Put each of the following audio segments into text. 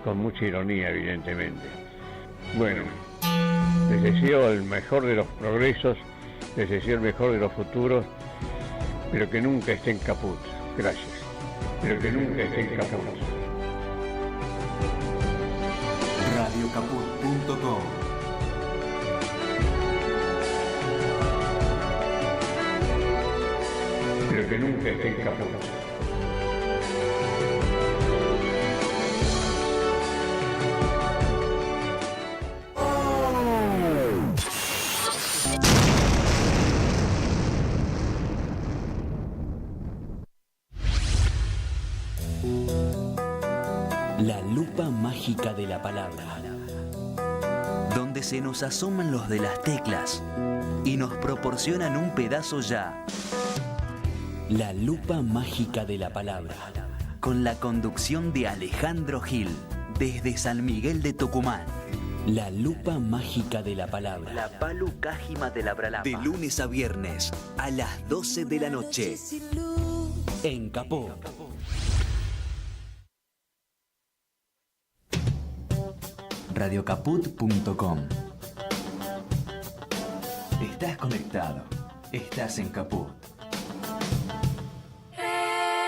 con mucha ironía, evidentemente. Bueno, les deseo el mejor de los progresos, les deseo el mejor de los futuros, pero que nunca estén caput. Gracias. Pero que nunca estén caput. Radiocaput.com. Pero que nunca estén caput. La lupa mágica de la palabra, donde se nos asoman los de las teclas y nos proporcionan un pedazo ya. La lupa mágica de la palabra, con la conducción de Alejandro Gil, desde San Miguel de Tucumán. La lupa mágica de la palabra. La palu cájima de la bralapa. De lunes a viernes, a las 12 de la noche. En Capó. Radiocaput.com. Estás conectado. Estás en Caput.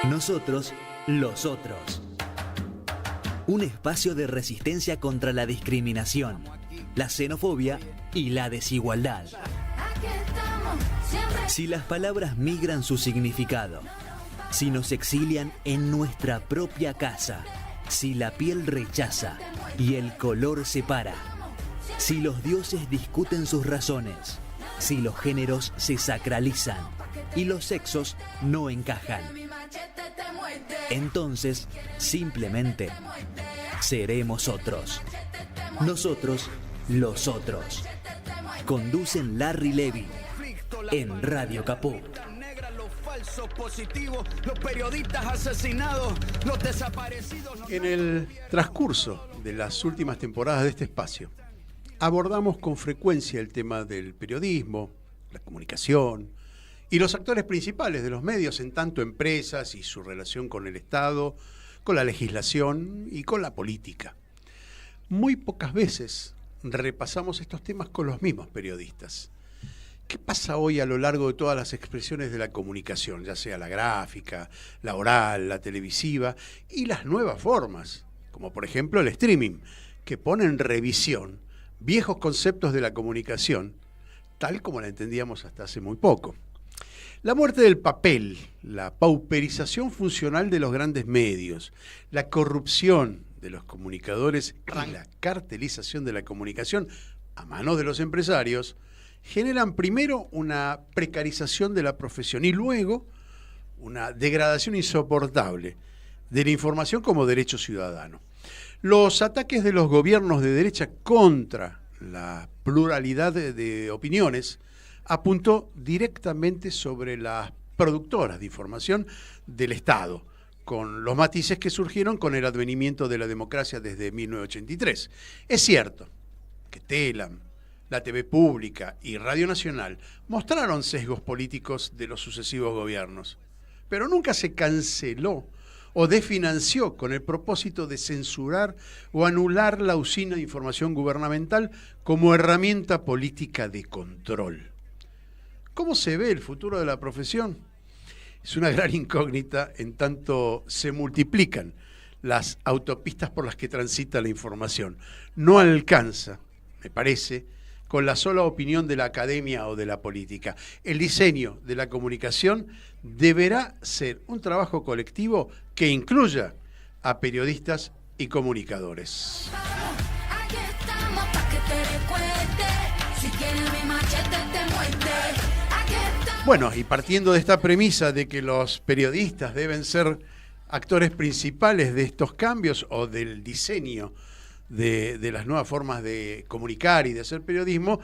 Nosotros, los otros. Un espacio de resistencia contra la discriminación, la xenofobia y la desigualdad. Si las palabras migran su significado, si nos exilian en nuestra propia casa, si la piel rechaza y el color separa, si los dioses discuten sus razones, si los géneros se sacralizan y los sexos no encajan, entonces simplemente seremos otros. Nosotros, los otros. Conducen Larry Levy en Radio Caput. Los periodistas asesinados, los desaparecidos. En el transcurso de las últimas temporadas de este espacio, abordamos con frecuencia el tema del periodismo, la comunicación y los actores principales de los medios, en tanto empresas y su relación con el Estado, con la legislación y con la política. Muy pocas veces repasamos estos temas con los mismos periodistas. ¿Qué pasa hoy a lo largo de todas las expresiones de la comunicación, ya sea la gráfica, la oral, la televisiva y las nuevas formas, como por ejemplo el streaming, que pone en revisión viejos conceptos de la comunicación, tal como la entendíamos hasta hace muy poco? La muerte del papel, la pauperización funcional de los grandes medios, la corrupción de los comunicadores y la cartelización de la comunicación a manos de los empresarios generan primero una precarización de la profesión y luego una degradación insoportable de la información como derecho ciudadano. Los ataques de los gobiernos de derecha contra la pluralidad de opiniones apuntó directamente sobre las productoras de información del Estado, con los matices que surgieron con el advenimiento de la democracia desde 1983. Es cierto que Telam, la TV Pública y Radio Nacional mostraron sesgos políticos de los sucesivos gobiernos, pero nunca se canceló o desfinanció con el propósito de censurar o anular la usina de información gubernamental como herramienta política de control. ¿Cómo se ve el futuro de la profesión? Es una gran incógnita en tanto se multiplican las autopistas por las que transita la información. No alcanza, me parece, con la sola opinión de la academia o de la política. El diseño de la comunicación deberá ser un trabajo colectivo que incluya a periodistas y comunicadores. Bueno, y partiendo de esta premisa de que los periodistas deben ser actores principales de estos cambios o del diseño de las nuevas formas de comunicar y de hacer periodismo,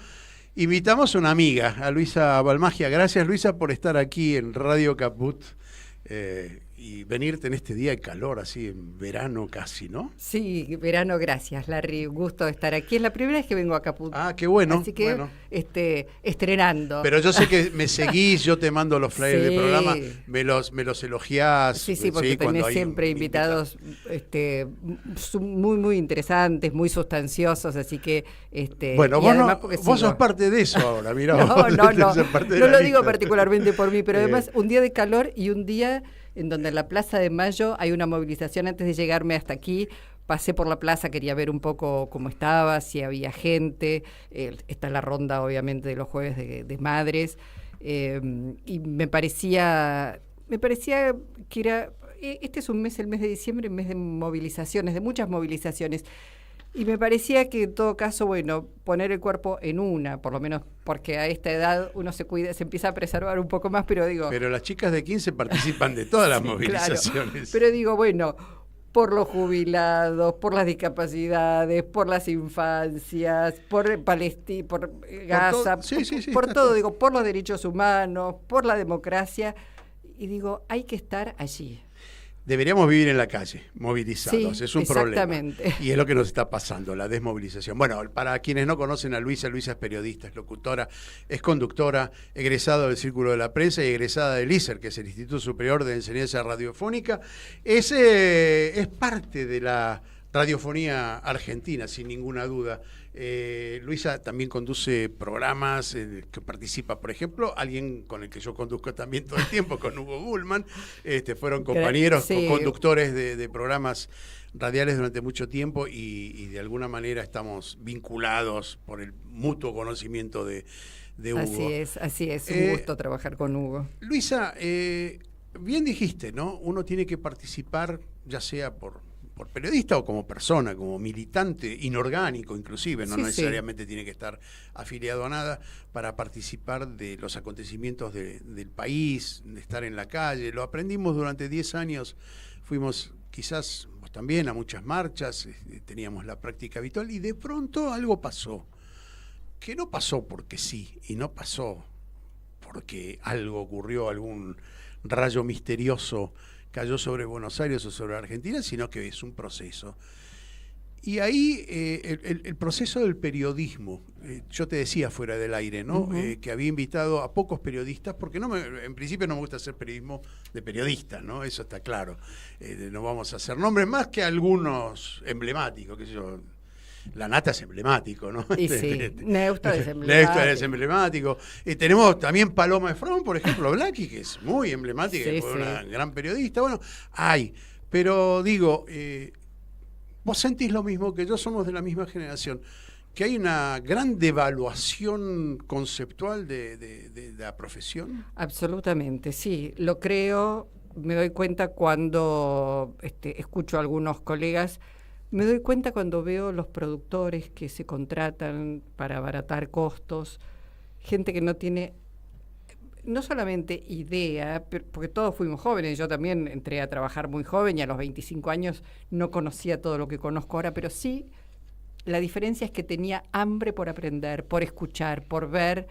invitamos a una amiga, a Luisa Balmagia. Gracias, Luisa, por estar aquí en Radio Caput y venirte en este día de calor, así en verano casi, ¿no? Sí, verano, gracias, Larry. Un gusto de estar aquí. Es la primera vez que vengo a Caput. Ah, qué bueno. Así que, bueno. Estrenando. Pero yo sé que me seguís, yo te mando los flyers Sí. del programa, me los elogiás. Sí, porque cuando tenés hay siempre invitados muy, muy interesantes, muy sustanciosos, así que... Bueno, y vos, además no, porque vos sigo- sos parte de eso ahora, mirá. No, vos no sos parte de lo la digo lista. particularmente por mí, pero además un día de calor y un día en donde en la Plaza de Mayo hay una movilización. Antes de llegarme hasta aquí, pasé por la plaza, quería ver un poco cómo estaba, si había gente. Está la ronda, obviamente, de los jueves de madres. Y me parecía que era... Este es un mes, el mes de diciembre, un mes de movilizaciones, de muchas movilizaciones. Y me parecía que en todo caso, bueno, poner el cuerpo en una, por lo menos porque a esta edad uno se cuida, se empieza a preservar un poco más, pero digo... Pero las chicas de 15 participan de todas las Sí, movilizaciones. claro. Pero digo, bueno, por los jubilados, por las discapacidades, por las infancias, por Palestina, por Gaza, sí, por está todo, todo. digo, por los derechos humanos, por la democracia, y digo, hay que estar allí. Deberíamos vivir en la calle, movilizados, Sí, es un exactamente. problema. Y es lo que nos está pasando, la desmovilización. Bueno, para quienes no conocen a Luisa, Luisa es periodista, es locutora, es conductora, egresada del Círculo de la Prensa y egresada del ISER, que es el Instituto Superior de Enseñanza Radiofónica. Es parte de la radiofonía argentina, sin ninguna duda. Luisa también conduce programas que participa, por ejemplo, alguien con el que yo conduzco también todo el tiempo, con Hugo Bullman. Fueron compañeros, Sí. conductores de programas radiales durante mucho tiempo y de alguna manera estamos vinculados por el mutuo conocimiento de Hugo. Así es, un gusto trabajar con Hugo. Luisa, bien dijiste, ¿no? Uno tiene que participar, ya sea por periodista o como persona, como militante, inorgánico inclusive, no Sí, necesariamente tiene que estar afiliado a nada, para participar de los acontecimientos del país, de estar en la calle. Lo aprendimos durante 10 años, fuimos quizás vos también a muchas marchas, teníamos la práctica habitual y de pronto algo pasó, que no pasó porque sí, y no pasó porque algo ocurrió, algún rayo misterioso cayó sobre Buenos Aires o sobre Argentina, sino que es un proceso. Y ahí el proceso del periodismo, yo te decía fuera del aire, ¿no? Uh-huh. Que había invitado a pocos periodistas, porque en principio no me gusta hacer periodismo de periodista, ¿no? Eso está claro. No vamos a hacer nombres más que algunos emblemáticos, qué sé yo. La Nata es emblemático, ¿no? Y sí, Neusta es emblemático. Neusta es emblemático. Tenemos también Paloma Efron, por ejemplo, Blackie, que es muy emblemática, Sí, que fue sí. una gran periodista. Bueno, pero digo, vos sentís lo mismo que yo, somos de la misma generación, que hay una gran devaluación conceptual de la profesión. Absolutamente, sí, lo creo, me doy cuenta cuando escucho a algunos colegas, me doy cuenta cuando veo los productores que se contratan para abaratar costos, gente que no tiene, no solamente idea, porque todos fuimos jóvenes, yo también entré a trabajar muy joven y a los 25 años no conocía todo lo que conozco ahora, pero sí, la diferencia es que tenía hambre por aprender, por escuchar, por ver,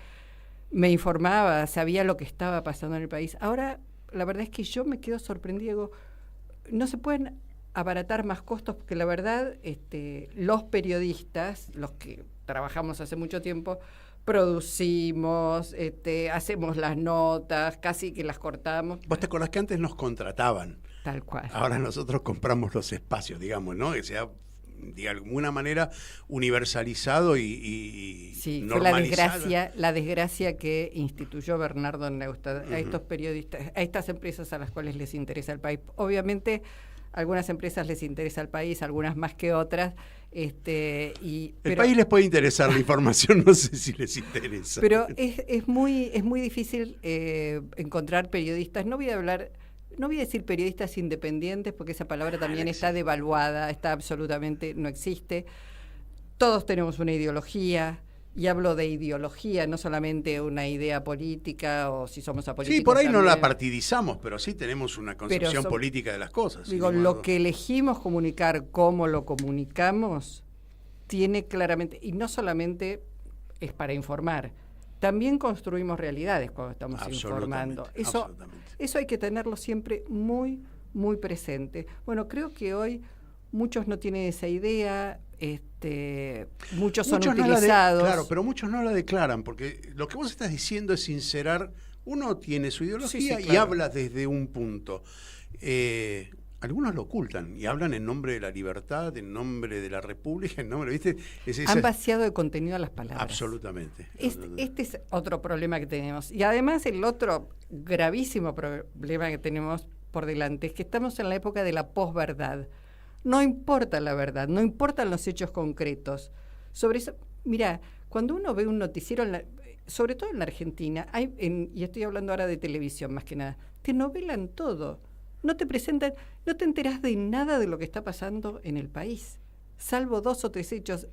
me informaba, sabía lo que estaba pasando en el país. Ahora, la verdad es que yo me quedo sorprendido, no se pueden abaratar más costos, porque la verdad, los periodistas, los que trabajamos hace mucho tiempo, producimos, hacemos las notas, casi que las cortamos. Vos te acordás que antes nos contrataban. Tal cual. Ahora nosotros compramos los espacios, digamos, ¿no? Que sea de alguna manera universalizado y sí, normalizado. fue la desgracia que instituyó Bernardo Neusta a estos periodistas, a estas empresas a las cuales les interesa el país. Obviamente, algunas empresas les interesa el país, algunas más que otras. El país les puede interesar la información, no sé si les interesa. Pero es muy difícil encontrar periodistas. No voy a decir periodistas independientes, porque esa palabra también está devaluada, está absolutamente, no existe. Todos tenemos una ideología, y hablo de ideología, no solamente una idea política, o si somos apolíticos. Sí, por ahí también. no la partidizamos, pero sí tenemos una concepción política de las cosas. Digo, lo que elegimos comunicar, cómo lo comunicamos, tiene claramente, y no solamente es para informar, también construimos realidades cuando estamos informando. Eso hay que tenerlo siempre muy, muy presente. Bueno, creo que hoy muchos no tienen esa idea, muchos son utilizados. Claro, pero muchos no la declaran, porque lo que vos estás diciendo es sincerar. Uno tiene su ideología y habla desde un punto. Algunos lo ocultan y hablan en nombre de la libertad, en nombre de la república, en nombre, ¿viste? Han vaciado de contenido a las palabras. Absolutamente. Este es otro problema que tenemos. Y además el otro gravísimo problema que tenemos por delante es que estamos en la época de la posverdad. No importa la verdad, no importan los hechos concretos. Sobre eso, mira, cuando uno ve un noticiero, sobre todo en la Argentina, y estoy hablando ahora de televisión más que nada, te novelan todo. No te presentan, no te enterás de nada de lo que está pasando en el país, salvo 2 o 3 hechos.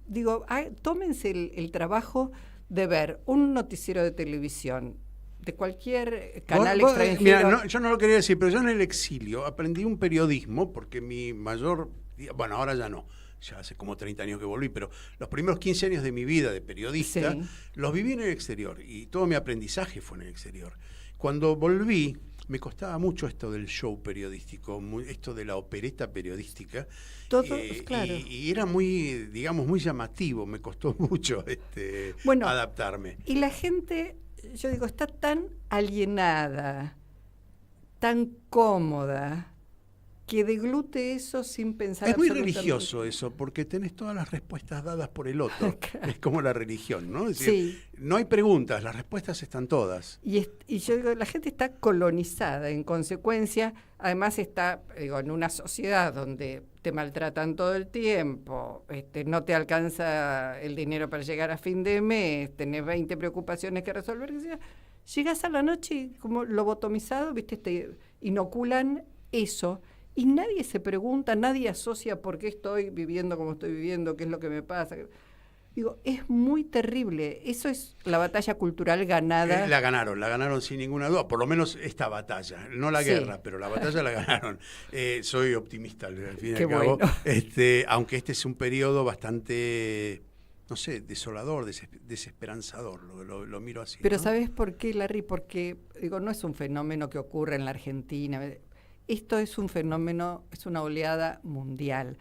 Digo, tómense el trabajo de ver un noticiero de televisión, de cualquier canal extranjero. Mira, yo no lo quería decir, pero yo en el exilio aprendí un periodismo, porque mi mayor, bueno, ahora ya no, ya hace como 30 años que volví, pero los primeros 15 años de mi vida de periodista los viví en el exterior y todo mi aprendizaje fue en el exterior. Cuando volví, me costaba mucho esto del show periodístico, esto de la opereta periodística. Todo, claro. Y era muy, digamos, muy llamativo, me costó mucho adaptarme. Y la gente, yo digo, está tan alienada, tan cómoda, que deglute eso sin pensar. Es muy religioso eso, porque tenés todas las respuestas dadas por el otro. Es como la religión, ¿no? Es decir, no hay preguntas, las respuestas están todas. Y yo digo, la gente está colonizada, en consecuencia, además está, en una sociedad donde te maltratan todo el tiempo, no te alcanza el dinero para llegar a fin de mes, tenés 20 preocupaciones que resolver, llegás a la noche y como lobotomizado, ¿viste? Te inoculan eso. Y nadie se pregunta, nadie asocia por qué estoy viviendo como estoy viviendo, qué es lo que me pasa. Digo, es muy terrible. Eso es la batalla cultural ganada. La ganaron sin ninguna duda, por lo menos esta batalla. No la guerra, pero la batalla la ganaron. Soy optimista al fin y al cabo. Bueno. Aunque este es un periodo bastante, no sé, desolador, desesperanzador, lo miro así. Pero ¿no? ¿sabes por qué, Larry? Porque, no es un fenómeno que ocurre en la Argentina. Esto es un fenómeno, es una oleada mundial.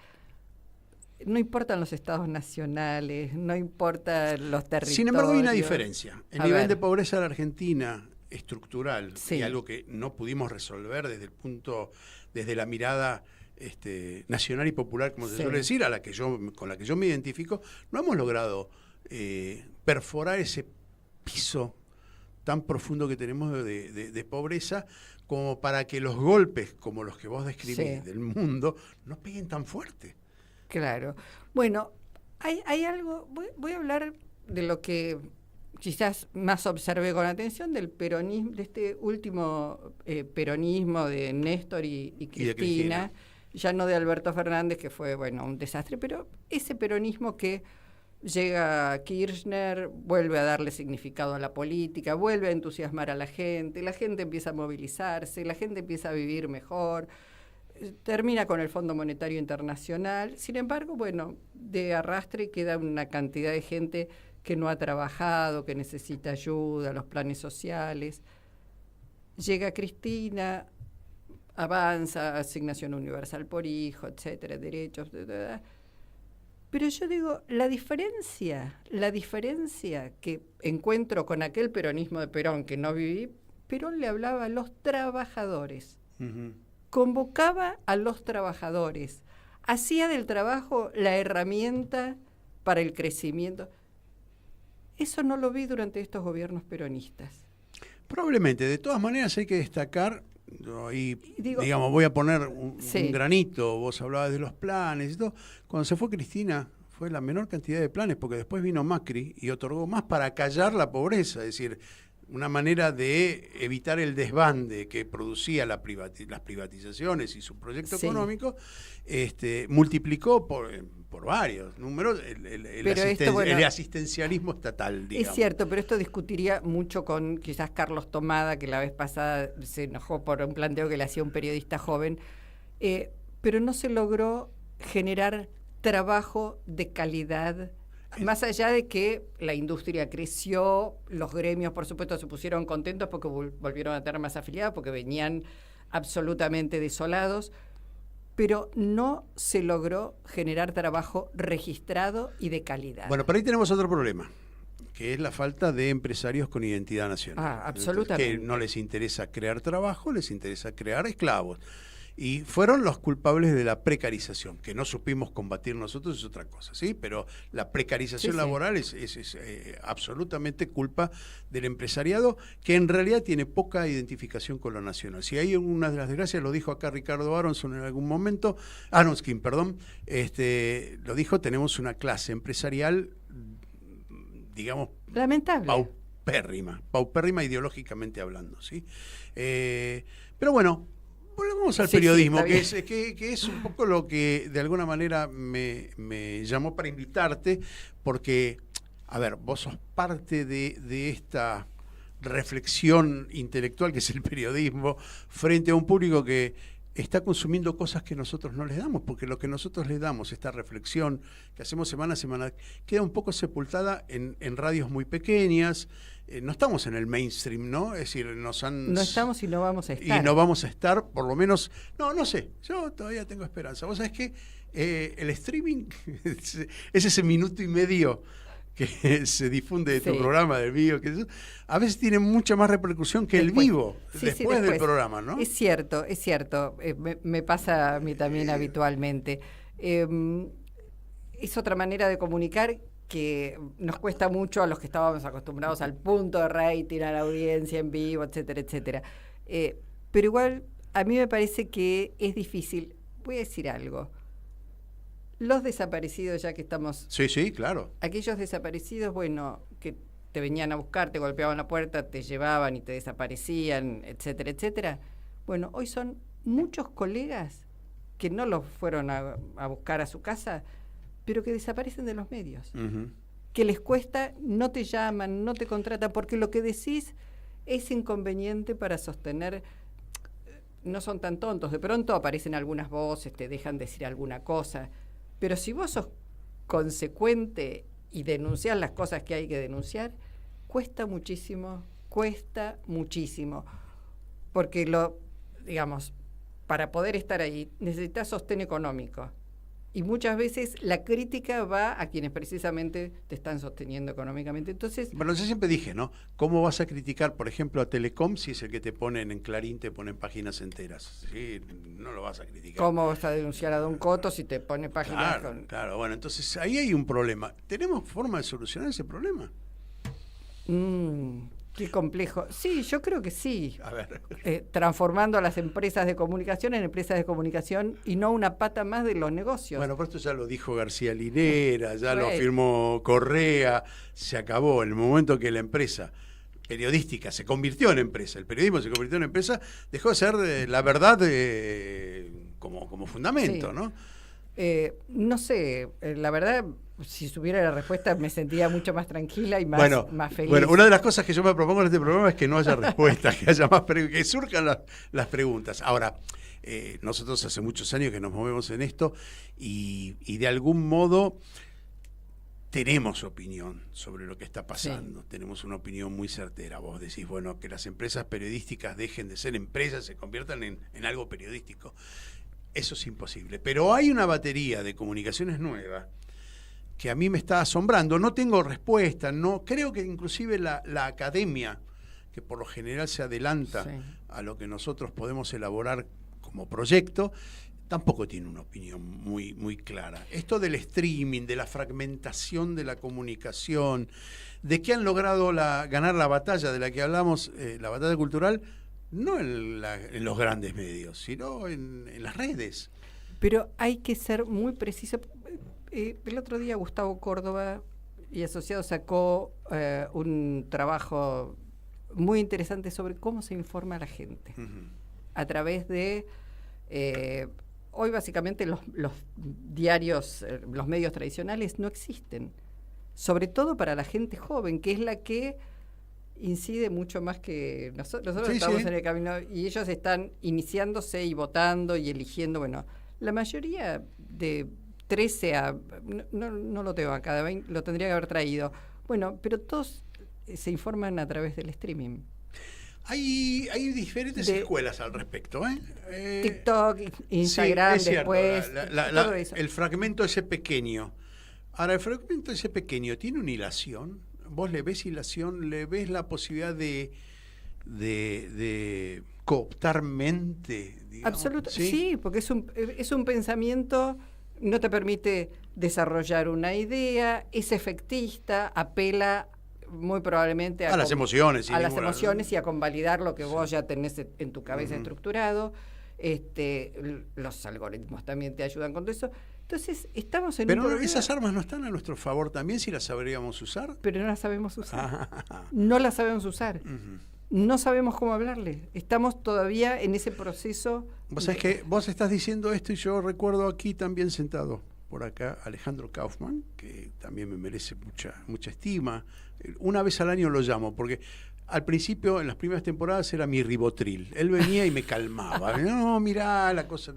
No importan los estados nacionales, no importan los territorios. Sin embargo, hay una diferencia. El nivel de pobreza de la Argentina estructural, y algo que no pudimos resolver desde la mirada nacional y popular, como se suele decir, con la que yo me identifico, no hemos logrado perforar ese piso tan profundo que tenemos de pobreza, como para que los golpes, como los que vos describís del mundo, no peguen tan fuerte. Claro. Bueno, hay algo, voy a hablar de lo que quizás más observé con atención, del peronismo, de este último peronismo de Néstor y Cristina, ya no de Alberto Fernández, que fue, un desastre, pero ese peronismo que llega Kirchner, vuelve a darle significado a la política, vuelve a entusiasmar a la gente empieza a movilizarse, la gente empieza a vivir mejor, termina con el Fondo Monetario Internacional. Sin embargo, de arrastre queda una cantidad de gente que no ha trabajado, que necesita ayuda, los planes sociales. Llega Cristina, avanza, asignación universal por hijo, etcétera, derechos, etcétera. Pero yo digo, la diferencia que encuentro con aquel peronismo de Perón que no viví, Perón le hablaba a los trabajadores, convocaba a los trabajadores, hacía del trabajo la herramienta para el crecimiento. Eso no lo vi durante estos gobiernos peronistas. Probablemente, de todas maneras hay que destacar, voy a poner un granito, vos hablabas de los planes y todo. Cuando se fue Cristina fue la menor cantidad de planes, porque después vino Macri y otorgó más para callar la pobreza, es decir, una manera de evitar el desbande que producía las privatizaciones y su proyecto económico, multiplicó por varios números el asistencialismo estatal, digamos. Es cierto, pero esto discutiría mucho con quizás Carlos Tomada, que la vez pasada se enojó por un planteo que le hacía un periodista joven, pero no se logró generar trabajo de calidad. Más allá de que la industria creció, los gremios, por supuesto, se pusieron contentos porque volvieron a tener más afiliados, porque venían absolutamente desolados, pero no se logró generar trabajo registrado y de calidad. Bueno, por ahí tenemos otro problema, que es la falta de empresarios con identidad nacional. Absolutamente. Que no les interesa crear trabajo, les interesa crear esclavos. Y fueron los culpables de la precarización, que no supimos combatir nosotros, es otra cosa, ¿sí? Pero la precarización laboral es absolutamente culpa del empresariado, que en realidad tiene poca identificación con lo nacional. Si hay una de las desgracias, lo dijo acá Ricardo Aronson en algún momento, Aronskin, perdón, lo dijo, tenemos una clase empresarial, digamos, lamentable, paupérrima ideológicamente hablando, ¿sí? Pero bueno, volvemos al periodismo, que es un poco lo que de alguna manera me llamó para invitarte, porque, a ver, vos sos parte de esta reflexión intelectual que es el periodismo frente a un público que está consumiendo cosas que nosotros no les damos, porque lo que nosotros les damos, esta reflexión que hacemos semana a semana, queda un poco sepultada en radios muy pequeñas. No estamos en el mainstream, ¿no? Es decir, no estamos y no vamos a estar. Y no vamos a estar, por lo menos, no sé, yo todavía tengo esperanza. Vos sabés que el streaming es ese minuto y medio que se difunde de tu programa, del vivo, que a veces tiene mucha más repercusión que el vivo, después del programa, ¿no? Es cierto, me pasa a mí también habitualmente. Es otra manera de comunicar que nos cuesta mucho a los que estábamos acostumbrados al punto de rating, a la audiencia en vivo, etcétera, etcétera. Pero igual, a mí me parece que es difícil. Voy a decir algo. Los desaparecidos, ya que estamos... Sí, claro. Aquellos desaparecidos, bueno, que te venían a buscar, te golpeaban la puerta, te llevaban y te desaparecían, etcétera, etcétera. Bueno, hoy son muchos colegas que no los fueron a buscar a su casa, pero que desaparecen de los medios. Uh-huh. Que les cuesta, no te llaman, no te contratan, porque lo que decís es inconveniente para sostener... No son tan tontos, de pronto aparecen algunas voces, te dejan decir alguna cosa, pero si vos sos consecuente y denunciás las cosas que hay que denunciar, cuesta muchísimo, porque digamos, para poder estar ahí necesitas sostén económico. Y muchas veces la crítica va a quienes precisamente te están sosteniendo económicamente. Entonces, bueno, yo siempre dije, ¿no? ¿Cómo vas a criticar, por ejemplo, a Telecom si es el que te ponen en Clarín, te ponen páginas enteras? ¿Sí? No lo vas a criticar. ¿Cómo vas a denunciar a Don Coto si te pone páginas Claro, bueno, entonces ahí hay un problema. ¿Tenemos forma de solucionar ese problema? Qué complejo. Sí, yo creo que sí. A ver. Transformando a las empresas de comunicación en empresas de comunicación y no una pata más de los negocios. Bueno, por esto ya lo dijo García Linera, ya lo firmó Correa, se acabó. En el momento que la empresa periodística se convirtió en empresa, el periodismo se convirtió en empresa, dejó de ser la verdad como fundamento, ¿no? No sé, la verdad, si supiera la respuesta me sentía mucho más tranquila y más feliz. Bueno, una de las cosas que yo me propongo en este programa es que no haya respuestas, que haya más que surjan las preguntas. Ahora, nosotros hace muchos años que nos movemos en esto y de algún modo tenemos opinión sobre lo que está pasando, tenemos una opinión muy certera. Vos decís, bueno, que las empresas periodísticas dejen de ser empresas, se conviertan en algo periodístico. Eso es imposible. Pero hay una batería de comunicaciones nuevas que a mí me está asombrando. No tengo respuesta. No creo que inclusive la academia, que por lo general se adelanta a lo que nosotros podemos elaborar como proyecto, tampoco tiene una opinión muy, muy clara. Esto del streaming, de la fragmentación de la comunicación, de que han logrado ganar la batalla de la que hablamos, la batalla cultural, no en los grandes medios, sino en las redes. Pero hay que ser muy preciso. El otro día Gustavo Córdoba y Asociados sacó un trabajo muy interesante sobre cómo se informa a la gente. Uh-huh. A través de... hoy básicamente los diarios, los medios tradicionales no existen. Sobre todo para la gente joven, que es la que... incide mucho más que nosotros estamos en el camino y ellos están iniciándose y votando y eligiendo. Bueno, la mayoría de 13 a... No lo tengo acá, lo tendría que haber traído. Bueno, pero todos se informan a través del streaming. Hay diferentes escuelas al respecto, ¿eh? TikTok, Instagram, sí, es cierto, después, todo eso. el fragmento ese pequeño. Ahora, el fragmento ese pequeño tiene una hilación. Vos le ves hilación, le ves la posibilidad de cooptar mente, digamos. Absolutamente, sí, porque es un pensamiento, no te permite desarrollar una idea, es efectista, apela muy probablemente a las emociones. A las emociones y a convalidar lo que vos ya tenés en tu cabeza estructurado. Los algoritmos también te ayudan con todo eso. Entonces, estamos en Pero un problema. esas armas no están a nuestro favor también si las sabríamos usar. Pero no las sabemos usar. No las sabemos usar. No sabemos cómo hablarle. Estamos todavía en ese proceso. Vos sabés que vos estás diciendo esto y yo recuerdo aquí también sentado por acá Alejandro Kaufman, que también me merece mucha estima. Una vez al año lo llamo, porque al principio, en las primeras temporadas, era mi ribotril. Él venía y me calmaba. No, mirá la cosa.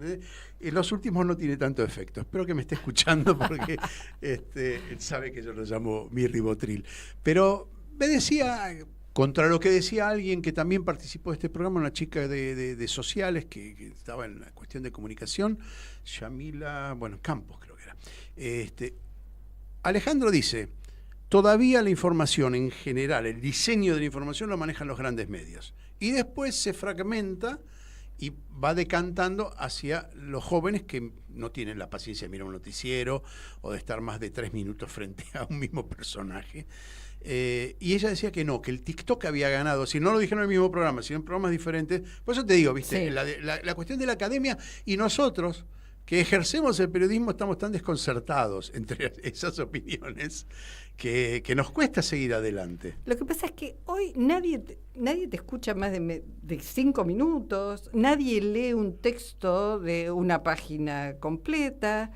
En los últimos no tiene tanto efecto. Espero que me esté escuchando porque él sabe que yo lo llamo mi ribotril. Pero me decía, contra lo que decía alguien que también participó de este programa, una chica de sociales que estaba en la cuestión de comunicación, Yamila, Campos creo que era. Alejandro dice: todavía la información en general, el diseño de la información lo manejan los grandes medios. Y después se fragmenta y va decantando hacia los jóvenes que no tienen la paciencia de mirar un noticiero o de estar más de 3 minutos frente a un mismo personaje. Y ella decía que no, que el TikTok había ganado, si no lo dijeron en el mismo programa, sino en programas diferentes. Por eso te digo, ¿viste? Sí. La cuestión de la academia y nosotros, que ejercemos el periodismo, estamos tan desconcertados entre esas opiniones que nos cuesta seguir adelante. Lo que pasa es que hoy nadie te escucha más de 5 minutos, nadie lee un texto de una página completa,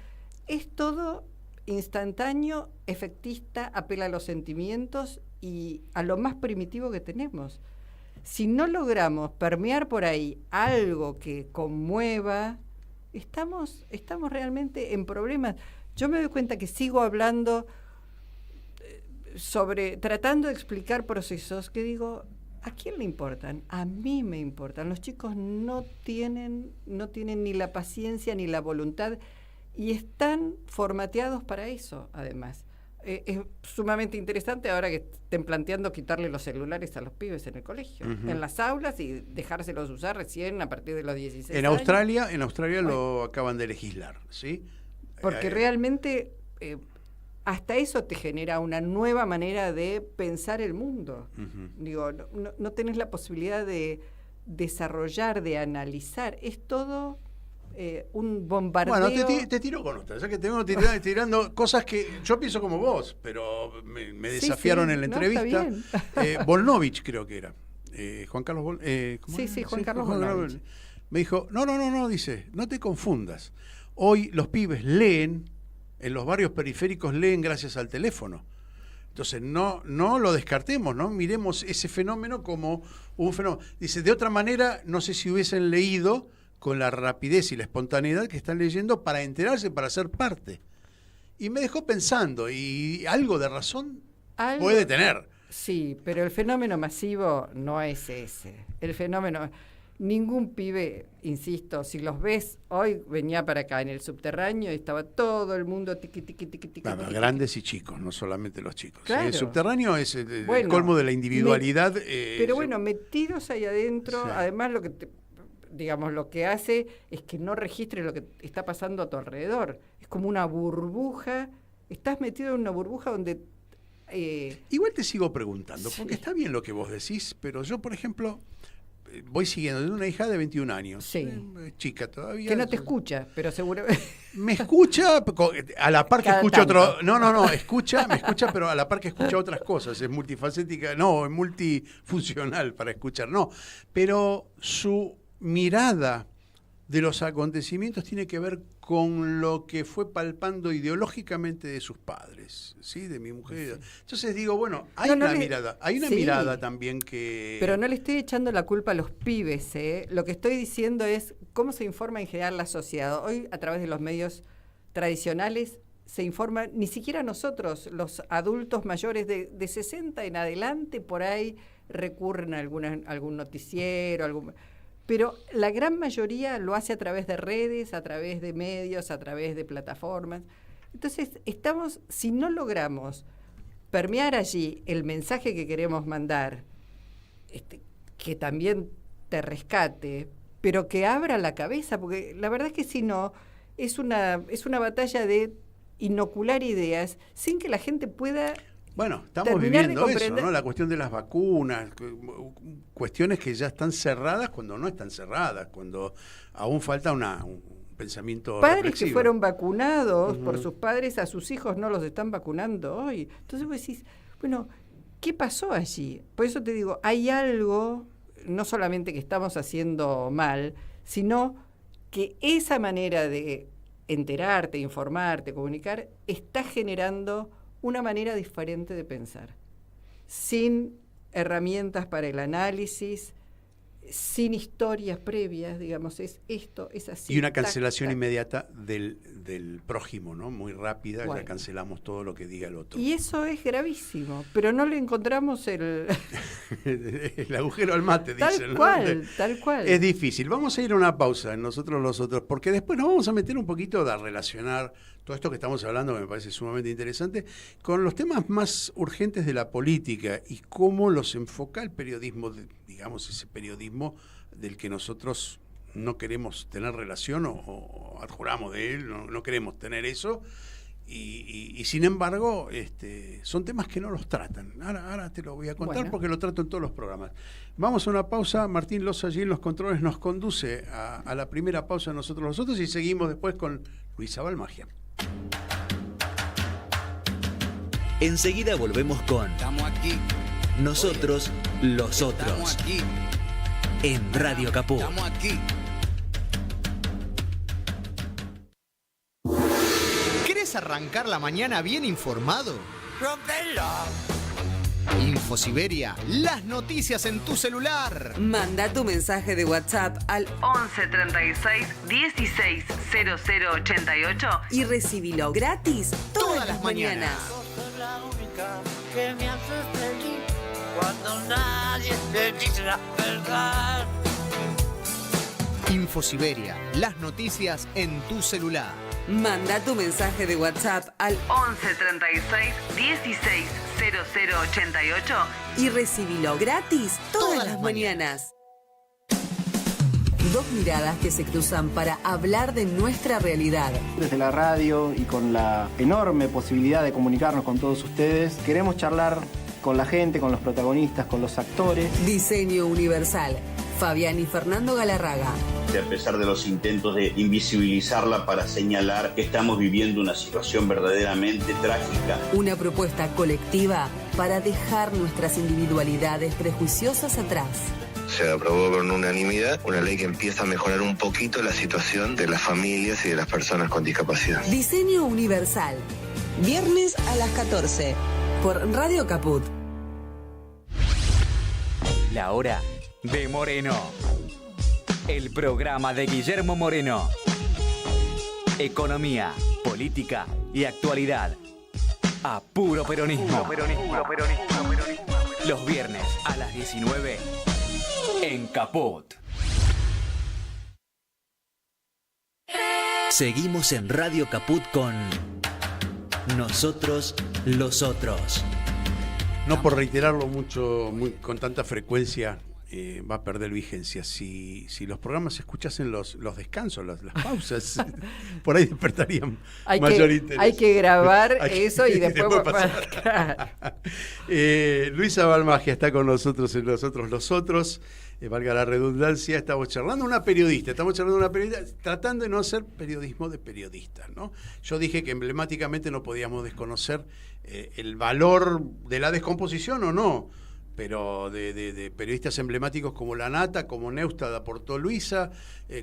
es todo instantáneo, efectista, apela a los sentimientos y a lo más primitivo que tenemos. Si no logramos permear por ahí algo que conmueva, estamos realmente en problemas. Yo me doy cuenta que sigo hablando tratando de explicar procesos que digo, ¿a quién le importan? A mí me importan. Los chicos no tienen ni la paciencia ni la voluntad y están formateados para eso, además. Es sumamente interesante ahora que estén planteando quitarle los celulares a los pibes en el colegio, en las aulas, y dejárselos usar recién a partir de los 16 en años. En Australia lo acaban de legislar, ¿sí? Porque realmente hasta eso te genera una nueva manera de pensar el mundo. Digo, no tenés la posibilidad de desarrollar, de analizar. Es todo un bombardeo. Bueno, te tiro con otra. O sea que tengo tirando cosas que yo pienso como vos, pero me desafiaron en la entrevista. Volnovich creo que era. Juan Carlos Juan Carlos Volnovich. Me dijo, no, dice, no te confundas. Hoy los pibes leen, en los barrios periféricos leen gracias al teléfono. Entonces no lo descartemos, ¿no? Miremos ese fenómeno como un fenómeno. Dice, de otra manera, no sé si hubiesen leído con la rapidez y la espontaneidad que están leyendo para enterarse, para ser parte. Y me dejó pensando, y algo de razón puede tener. Sí, pero el fenómeno masivo no es ese. El fenómeno, ningún pibe, insisto, si los ves, hoy venía para acá en el subterráneo y estaba todo el mundo tiqui. Grandes y chicos, no solamente los chicos. Claro. El subterráneo es el colmo de la individualidad. Pero metidos ahí adentro, sí. Además lo que hace es que no registre lo que está pasando a tu alrededor. Es como una burbuja, estás metido en una burbuja donde... Igual te sigo preguntando, porque está bien lo que vos decís, pero yo, por ejemplo, voy siguiendo de una hija de 21 años, sí. Chica todavía. Que no te escucha, pero seguro... Me escucha, a la par que Cada escucha tanto. otro... No, me escucha, pero a la par que escucha otras cosas, es multifacética, es multifuncional para escuchar, pero su mirada de los acontecimientos tiene que ver con lo que fue palpando ideológicamente de sus padres, ¿sí? De mi mujer. Sí. Entonces digo, hay una mirada también que... Pero no le estoy echando la culpa a los pibes, ¿eh? Lo que estoy diciendo es cómo se informa en general la sociedad. Hoy, a través de los medios tradicionales, se informa, ni siquiera nosotros, los adultos mayores de 60 en adelante, por ahí recurren a algún noticiero, pero la gran mayoría lo hace a través de redes, a través de medios, a través de plataformas. Entonces, si no logramos permear allí el mensaje que queremos mandar, que también te rescate, pero que abra la cabeza, porque la verdad es que si no, es una batalla de inocular ideas sin que la gente pueda estamos viviendo eso, ¿no? La cuestión de las vacunas, cuestiones que ya están cerradas cuando no están cerradas, cuando aún falta un pensamiento padres reflexivo. Que fueron vacunados por sus padres, a sus hijos no los están vacunando hoy. Entonces vos decís, bueno, ¿qué pasó allí? Por eso te digo, hay algo, no solamente que estamos haciendo mal, sino que esa manera de enterarte, informarte, comunicar, está generando una manera diferente de pensar, sin herramientas para el análisis, sin historias previas, digamos, es esto, es así. Y una cancelación inmediata del prójimo, ¿no? Muy rápida, bueno, ya cancelamos todo lo que diga el otro. Y eso es gravísimo, pero no le encontramos el agujero al mate, dicen. Tal cual. Es difícil. Vamos a ir a una pausa en Nosotros los Otros, porque después nos vamos a meter un poquito a relacionar todo esto que estamos hablando, que me parece sumamente interesante, con los temas más urgentes de la política y cómo los enfoca el periodismo, digamos, ese periodismo del que nosotros no queremos tener relación o adjuramos de él, no queremos tener eso, y sin embargo son temas que no los tratan. Ahora te lo voy a contar porque lo trato en todos los programas. Vamos a una pausa. Martín Loza allí en los controles nos conduce a la primera pausa de Nosotros los Otros y seguimos después con Luisa Balmagia. Enseguida volvemos con Estamos aquí. Nosotros los Otros. Estamos aquí. En Radio Caput. Estamos aquí. ¿Querés arrancar la mañana bien informado? ¡Rompelo! Infosiberia, las noticias en tu celular. Manda tu mensaje de WhatsApp al 11 36 16 00 88 y recibilo gratis todas las mañanas. Sos la única que me hace feliz cuando nadie te dice la verdad. Infosiberia, las noticias en tu celular. Manda tu mensaje de WhatsApp al 11 36 16 00 88 y recibilo gratis todas las mañanas. Dos miradas que se cruzan para hablar de nuestra realidad. Desde la radio y con la enorme posibilidad de comunicarnos con todos ustedes, queremos charlar con la gente, con los protagonistas, con los actores. Diseño Universal. Fabián y Fernando Galarraga. A pesar de los intentos de invisibilizarla para señalar que estamos viviendo una situación verdaderamente trágica. Una propuesta colectiva para dejar nuestras individualidades prejuiciosas atrás. Se aprobó con unanimidad una ley que empieza a mejorar un poquito la situación de las familias y de las personas con discapacidad. Diseño Universal. Viernes a las 14 por Radio Caput. La hora de Moreno. El programa de Guillermo Moreno. Economía, política y actualidad. A puro peronismo. Los viernes a las 19 en Caput. Seguimos en Radio Caput con Nosotros los Otros. No por reiterarlo mucho, con tanta frecuencia, va a perder vigencia. Si los programas escuchasen los descansos, las pausas, por ahí despertarían mayor interés. Hay que grabar eso y después pasar. Luisa Balmagia está con nosotros en Nosotros los Otros. Valga la redundancia, estamos charlando una periodista, tratando de no hacer periodismo de periodistas, ¿no? Yo dije que emblemáticamente no podíamos desconocer el valor de la descomposición o no pero de periodistas emblemáticos como La Nata, como Neustadt aportó Luisa,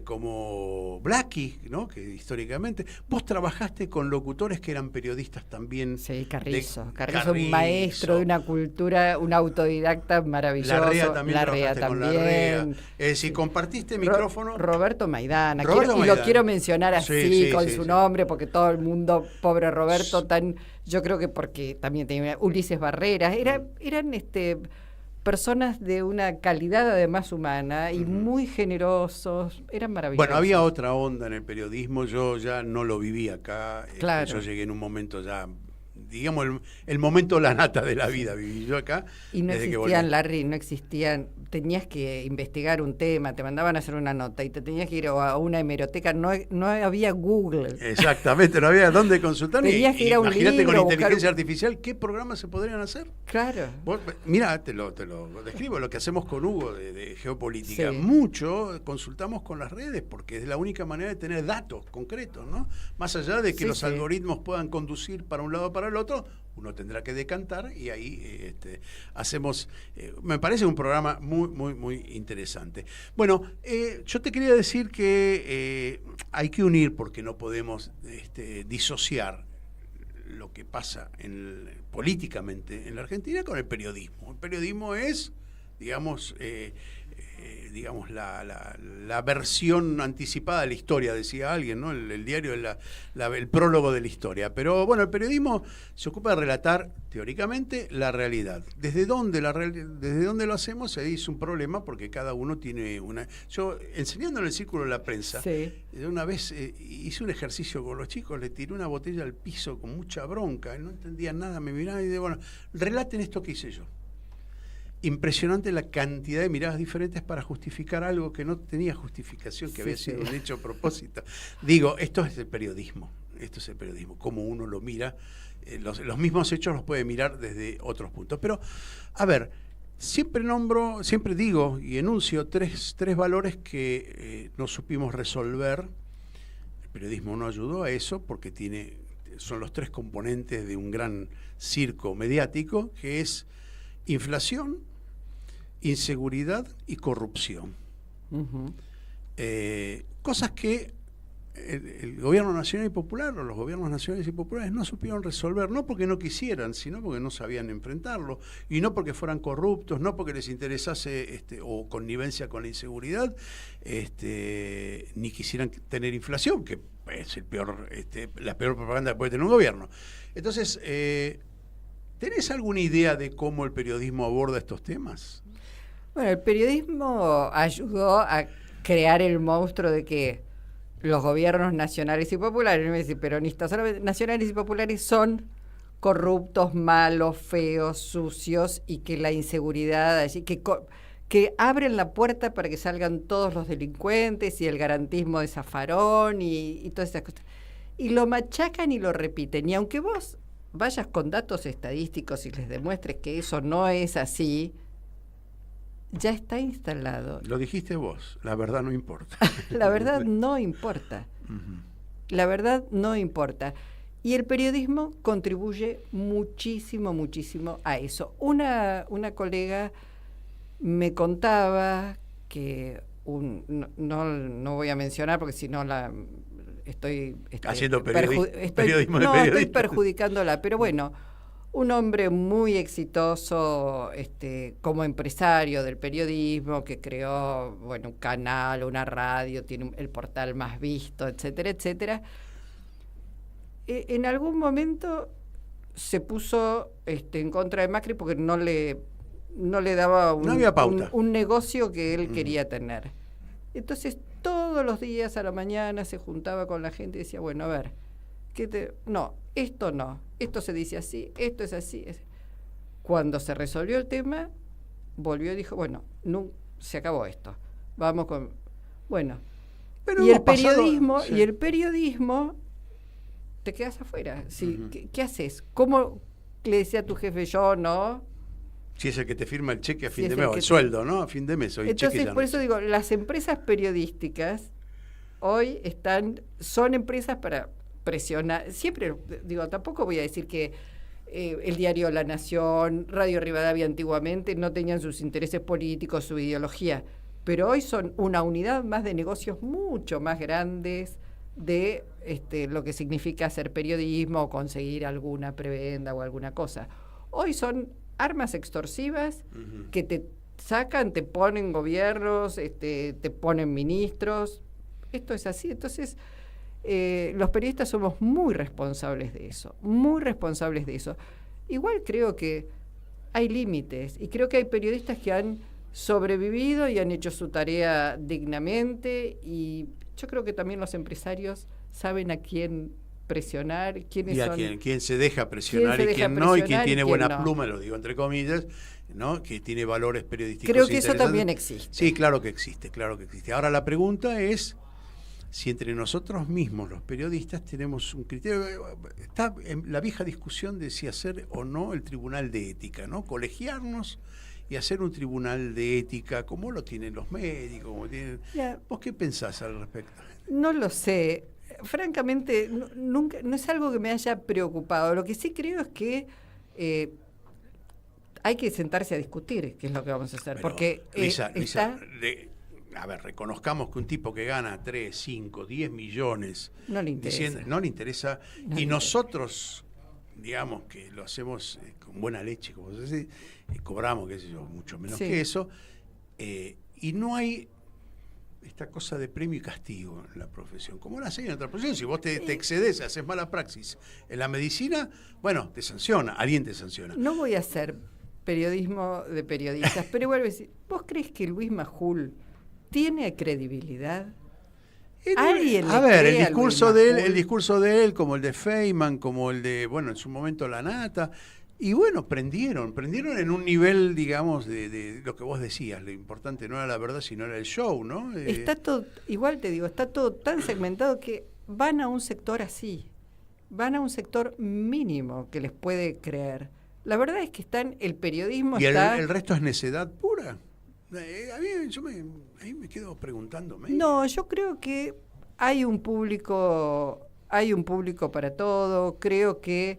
como Blackie, ¿no? Que históricamente... Vos trabajaste con locutores que eran periodistas también. Sí, Carrizo, un maestro de una cultura, un autodidacta maravilloso. Larrea también. Con Larrea. Es decir, compartiste micrófono. Roberto Maidana. Roberto Y Maidana. lo quiero mencionar así, con su nombre, porque todo el mundo, pobre Roberto, yo creo que porque también tenía Ulises Barreras, eran personas de una calidad además humana y muy generosos, eran maravillosos. Bueno, había otra onda en el periodismo, yo ya no lo viví acá, claro. Yo llegué en un momento ya, digamos, el momento La Nata de la vida viví yo acá. Y no existían, Larry, no existían, tenías que investigar un tema, te mandaban a hacer una nota y te tenías que ir a una hemeroteca, no había Google. Exactamente, no había dónde consultar. Tenías que ir a un imagínate libro, con inteligencia artificial, ¿qué programas se podrían hacer? Claro. Mira, te lo describo, lo que hacemos con Hugo de geopolítica. Sí. Mucho consultamos con las redes porque es la única manera de tener datos concretos, ¿no? Más allá de que los algoritmos puedan conducir para un lado o para el otro, uno tendrá que decantar y ahí hacemos, me parece un programa muy, muy, muy interesante. Bueno, yo te quería decir que hay que unir porque no podemos disociar lo que pasa políticamente en la Argentina con el periodismo. El periodismo es, digamos, la versión anticipada de la historia, decía alguien, ¿no? El diario es el prólogo de la historia. Pero bueno, el periodismo se ocupa de relatar teóricamente la realidad. ¿Desde dónde lo hacemos? Ahí es un problema porque cada uno tiene una... Yo, enseñando en el círculo de la prensa, una vez hice un ejercicio con los chicos, le tiré una botella al piso con mucha bronca, no entendían nada, me miraban y dije, bueno, relaten esto que hice yo. Impresionante la cantidad de miradas diferentes para justificar algo que no tenía justificación, que había sido un hecho a propósito. Digo, esto es el periodismo, cómo uno lo mira, los mismos hechos los puede mirar desde otros puntos. Pero, a ver, siempre digo y enuncio tres valores que no supimos resolver. El periodismo no ayudó a eso porque son los tres componentes de un gran circo mediático, que es inflación, inseguridad y corrupción. Cosas que el gobierno nacional y popular o los gobiernos nacionales y populares no supieron resolver, no porque no quisieran, sino porque no sabían enfrentarlo, y no porque fueran corruptos, no porque les interesase o connivencia con la inseguridad, ni quisieran tener inflación, que es la peor propaganda que puede tener un gobierno. Entonces, ¿tenés alguna idea de cómo el periodismo aborda estos temas? Bueno, el periodismo ayudó a crear el monstruo de que los gobiernos nacionales y populares, no voy a decir peronistas, solamente nacionales y populares son corruptos, malos, feos, sucios, y que la inseguridad, así que abren la puerta para que salgan todos los delincuentes y el garantismo de Zaffarón y todas esas cosas. Y lo machacan y lo repiten. Y aunque vos vayas con datos estadísticos y les demuestres que eso no es así, ya está instalado. Lo dijiste vos, la verdad no importa. La verdad no importa. La verdad no importa. Y el periodismo contribuye muchísimo, muchísimo a eso. Una colega me contaba que no voy a mencionar porque si no estoy haciendo periodismo de periodista. Estoy perjudicándola, pero bueno, un hombre muy exitoso como empresario del periodismo, que creó un canal, una radio, tiene el portal más visto, etcétera, etcétera. En algún momento se puso en contra de Macri porque no le daba un negocio que él quería tener. Entonces, todos los días a la mañana se juntaba con la gente y decía, bueno, a ver, no, esto se dice así, esto es así. Cuando se resolvió el tema, volvió y dijo, bueno, no, se acabó esto. Vamos con... Bueno, pero y el periodismo te quedas afuera. ¿Sí? ¿Qué haces? ¿Cómo le decía a tu jefe yo, no? Si es el que te firma el cheque a fin de mes, o el sueldo, ¿no? A fin de mes. Entonces, por eso digo, las empresas periodísticas hoy son empresas para presionar. Siempre, digo, tampoco voy a decir que el diario La Nación, Radio Rivadavia antiguamente, no tenían sus intereses políticos, su ideología, pero hoy son una unidad más de negocios mucho más grandes de lo que significa hacer periodismo o conseguir alguna prebenda o alguna cosa. Hoy son armas extorsivas que te sacan, te ponen gobiernos, te ponen ministros. Esto es así. Entonces, los periodistas somos muy responsables de eso, muy responsables de eso. Igual creo que hay límites y creo que hay periodistas que han sobrevivido y han hecho su tarea dignamente, y yo creo que también los empresarios saben a quién presionar, quiénes son, quién se deja presionar y quién no, y quién tiene buena pluma, lo digo entre comillas, ¿no? Que tiene valores periodísticos. Creo que eso también existe. Sí, claro que existe. Ahora la pregunta es si entre nosotros mismos, los periodistas, tenemos un criterio. Está en la vieja discusión de si hacer o no el tribunal de ética, ¿no? Colegiarnos y hacer un tribunal de ética, como lo tienen los médicos, como tienen... ¿Vos qué pensás al respecto? No lo sé. Francamente, nunca, no es algo que me haya preocupado. Lo que sí creo es que hay que sentarse a discutir qué es lo que vamos a hacer. Pero, porque Luisa, reconozcamos que un tipo que gana 3, 5, 10 millones... No le interesa. Y nosotros, digamos, que lo hacemos con buena leche, como se dice, cobramos, qué sé yo, mucho menos que eso, y no hay esta cosa de premio y castigo en la profesión, como la hay en otra profesión. Si vos te excedes, haces mala praxis en la medicina, bueno, te sanciona, alguien te sanciona. No voy a hacer periodismo de periodistas, pero vuelvo a decir, ¿vos crees que Luis Majul tiene credibilidad? El discurso de él, como el de Feynman, como el de, en su momento Lanata, y prendieron en un nivel, digamos, de lo que vos decías. Lo importante no era la verdad, sino era el show, ¿no? Está todo, igual te digo, está todo tan segmentado que van a un sector así, van a un sector mínimo que les puede creer. La verdad es que el periodismo y está... el resto es necedad pura. Ahí me quedo preguntándome. No, yo creo que hay un público para todo. Creo que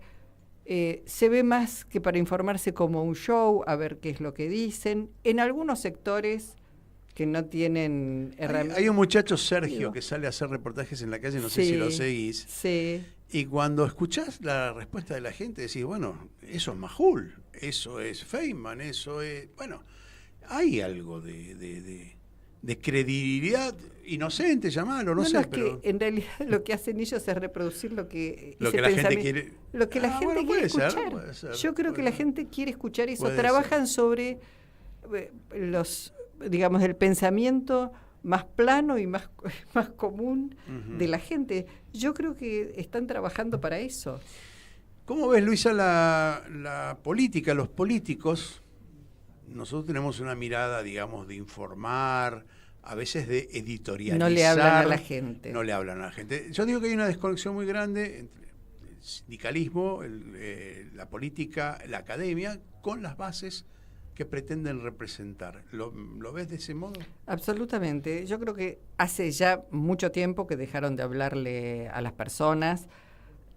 se ve más que para informarse como un show, a ver qué es lo que dicen. En algunos sectores que no tienen herramientas. Hay un muchacho, Sergio, que sale a hacer reportajes en la calle, no sé si lo seguís. Sí. Y cuando escuchás la respuesta de la gente, decís, eso es Majul, eso es Feynman, eso es... hay algo de credibilidad inocente, llamarlo, no sé, pero... que en realidad lo que hacen ellos es reproducir lo que la gente quiere... Lo que la gente quiere escuchar. Puede ser, yo creo que la gente quiere escuchar eso. Trabajan sobre el pensamiento más plano y más común de la gente. Yo creo que están trabajando para eso. ¿Cómo ves, Luisa, la política, los políticos? Nosotros tenemos una mirada, digamos, de informar, a veces de editorializar. No le hablan a la gente. Yo digo que hay una desconexión muy grande entre el sindicalismo, la política, la academia, con las bases que pretenden representar. ¿Lo ves de ese modo? Absolutamente. Yo creo que hace ya mucho tiempo que dejaron de hablarle a las personas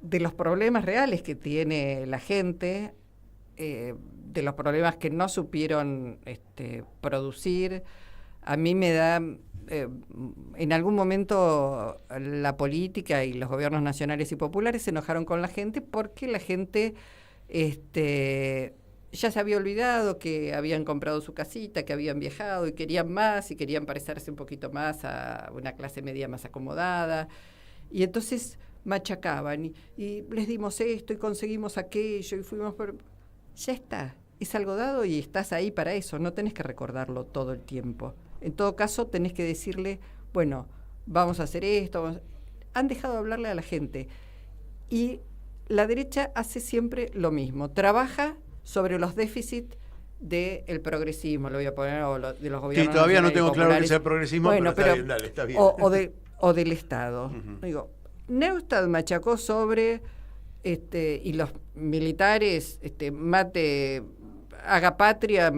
de los problemas reales que tiene la gente, de los problemas que no supieron producir. A mí me da, en algún momento la política y los gobiernos nacionales y populares se enojaron con la gente porque la gente ya se había olvidado que habían comprado su casita, que habían viajado y querían más y querían parecerse un poquito más a una clase media más acomodada. Y entonces machacaban y les dimos esto y conseguimos aquello y fuimos por... Ya está, es algo dado y estás ahí para eso, no tenés que recordarlo todo el tiempo. En todo caso, tenés que decirle, vamos a hacer esto. Han dejado de hablarle a la gente. Y la derecha hace siempre lo mismo, trabaja sobre los déficits del progresismo, lo voy a poner, o de los gobiernos. Sí, todavía no tengo populares. claro que sea el progresismo, pero está bien. O del Estado. Digo, Neustadt machacó sobre... y los militares, haga patria.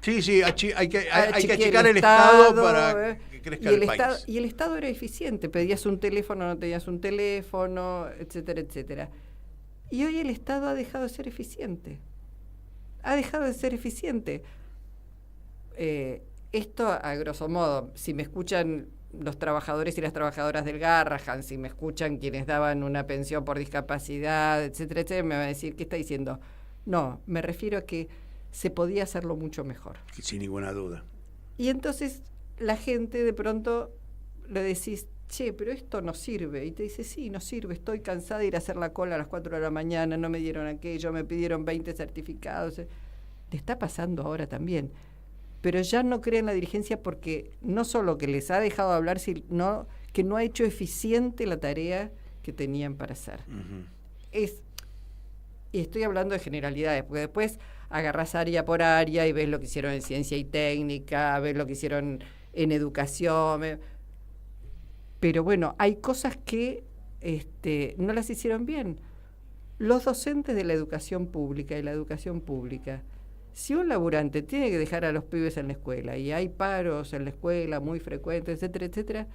Sí, hay que achicar el Estado para que crezca el país. Y el Estado era eficiente, pedías un teléfono, no tenías un teléfono, etcétera, etcétera. Y hoy el Estado ha dejado de ser eficiente. Ha dejado de ser eficiente. Esto, a grosso modo, si me escuchan los trabajadores y las trabajadoras del Garrahan, si me escuchan quienes daban una pensión por discapacidad, etcétera, etcétera, me van a decir, ¿qué está diciendo? No, me refiero a que se podía hacerlo mucho mejor. Sin ninguna duda. Y entonces la gente de pronto le decís, che, pero esto no sirve. Y te dice, sí, no sirve, estoy cansada de ir a hacer la cola a las 4 de la mañana, no me dieron aquello, me pidieron 20 certificados. Te está pasando ahora también. Pero ya no creen en la dirigencia porque no solo que les ha dejado hablar, sino que no ha hecho eficiente la tarea que tenían para hacer. Y estoy hablando de generalidades, porque después agarrás área por área y ves lo que hicieron en ciencia y técnica, ves lo que hicieron en educación. Pero bueno, hay cosas que no las hicieron bien. Los docentes de la educación pública si un laburante tiene que dejar a los pibes en la escuela y hay paros en la escuela muy frecuentes, etcétera, etcétera,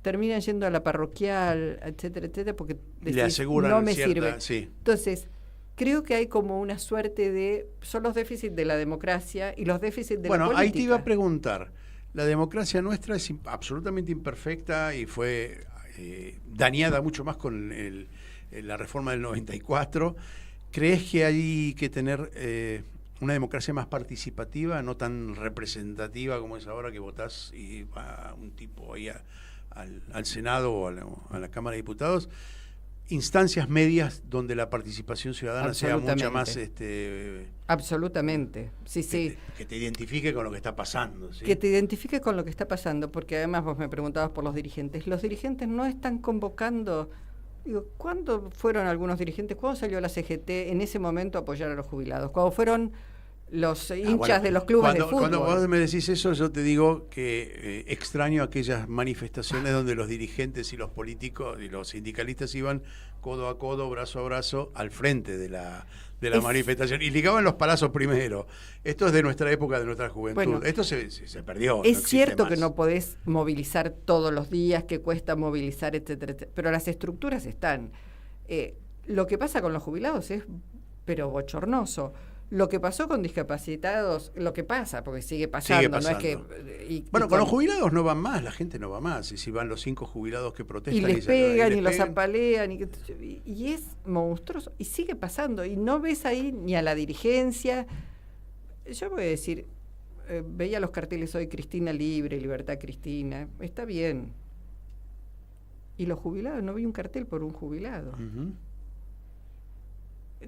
terminan yendo a la parroquial, etcétera, etcétera, porque le aseguran no me cierta, sirve. Sí. Entonces, creo que hay como una suerte de... Son los déficits de la democracia y los déficits de la política. Bueno, ahí te iba a preguntar. La democracia nuestra es absolutamente imperfecta y fue dañada mucho más con la reforma del 94. ¿Crees que hay que tener una democracia más participativa, no tan representativa como es ahora, que votás y va un tipo ahí al Senado o a la Cámara de Diputados? Instancias medias donde la participación ciudadana sea mucha más... Absolutamente, sí, sí. Que te identifique con lo que está pasando. ¿Sí? Que te identifique con lo que está pasando, porque además vos me preguntabas por los dirigentes. Los dirigentes no están convocando... Digo, ¿cuándo fueron algunos dirigentes? ¿Cuándo salió la CGT en ese momento a apoyar a los jubilados? ¿Cuándo fueron los hinchas de los clubes de fútbol? Cuando vos me decís eso, yo te digo que extraño aquellas manifestaciones donde los dirigentes y los políticos y los sindicalistas iban codo a codo, brazo a brazo, al frente de la manifestación y ligaban los palazos primero. Esto es de nuestra época, de nuestra juventud. Bueno, esto se perdió. Es cierto que no podés movilizar todos los días, que cuesta movilizar, etcétera, etcétera, pero las estructuras están. Lo que pasa con los jubilados es pero bochornoso. Lo que pasó con discapacitados, lo que pasa, porque sigue pasando. No es que, con los jubilados no van más, la gente no va más. Y si van los 5 jubilados que protestan... Y les pegan, y los apalean, y es monstruoso. Y sigue pasando. Y no ves ahí ni a la dirigencia. Yo voy a decir, veía los carteles hoy, Cristina libre, libertad Cristina. Está bien. Y los jubilados, no vi un cartel por un jubilado.